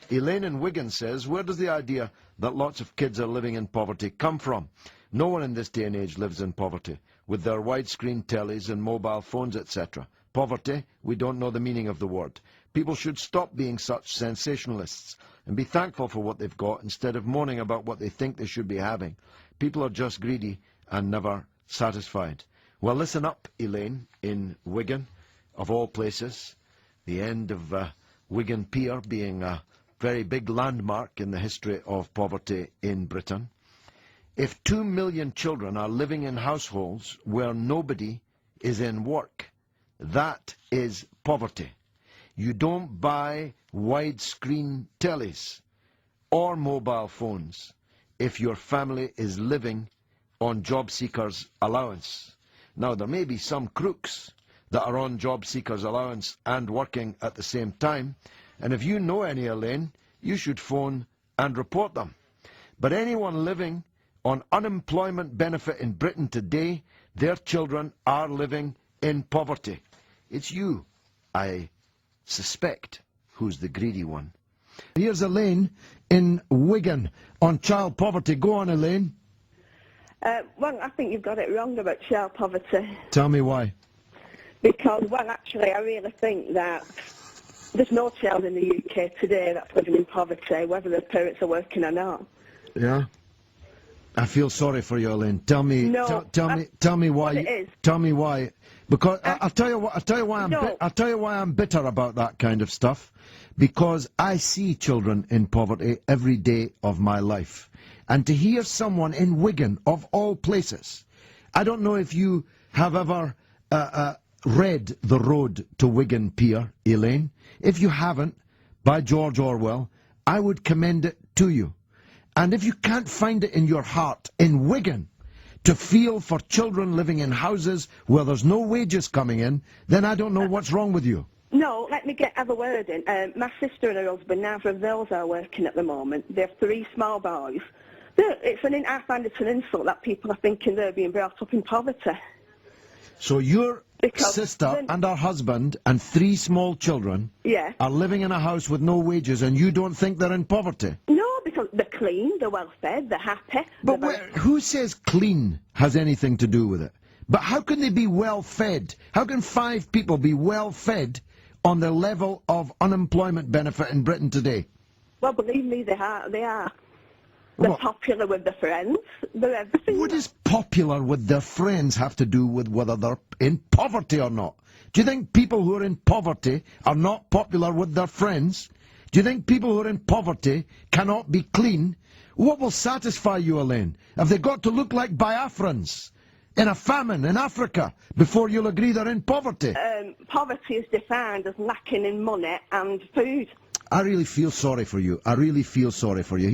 Elaine in Wigan says, where does the idea that lots of kids are living in poverty come from? No one in this day and age lives in poverty, with their widescreen tellies and mobile phones, etc. Poverty, we don't know the meaning of the word. People should stop being such sensationalists and be thankful for what they've got instead of moaning about what they think they should be having. People are just greedy and never satisfied. Well, listen up, Elaine in Wigan, of all places. The end of Wigan Pier being a very big landmark in the history of poverty in Britain. If 2 million children are living in households where nobody is in work, that is poverty. You don't buy widescreen tellies or mobile phones if your family is living on job seekers' allowance. Now, there may be some crooks that are on job seekers' allowance and working at the same time, and if you know any, Elaine, you should phone and report them. But anyone living on unemployment benefit in Britain today, their children are living in poverty. It's you, I suspect, who's the greedy one. Here's Elaine in Wigan on child poverty. Go on, Elaine. Well, I think you've got it wrong about child poverty. Tell me why. Because, well, actually, I really think that there's no child in the UK today that's living in poverty, whether their parents are working or not. Yeah? I feel sorry for you, Elaine. Tell me, no, tell me why. It is. Tell me why. Because I'll tell you why I'm bitter about that kind of stuff. Because I see children in poverty every day of my life, and to hear someone in Wigan, of all places, I don't know if you have ever read The Road to Wigan Pier, Elaine. If you haven't, by George Orwell, I would commend it to you. And if you can't find it in your heart, in Wigan, to feel for children living in houses where there's no wages coming in, then I don't know what's wrong with you. No, let me have a word in. My sister and her husband, neither of those are working at the moment. They have 3 small boys. I find it an insult that people are thinking they're being brought up in poverty. So your sister and her husband and 3 small children are living in a house with no wages, and you don't think they're in poverty? No, because they're clean, they're well fed, they're happy. But who says clean has anything to do with it? But how can they be well fed? How can 5 people be well fed on the level of unemployment benefit in Britain today? Well, believe me, they are. They're popular with their friends. They're everything. What does popular with their friends have to do with whether they're in poverty or not? Do you think people who are in poverty are not popular with their friends? Do you think people who are in poverty cannot be clean? What will satisfy you, Elaine? Have they got to look like Biafrans in a famine in Africa before you'll agree they're in poverty? Poverty is defined as lacking in money and food. I really feel sorry for you. I really feel sorry for you.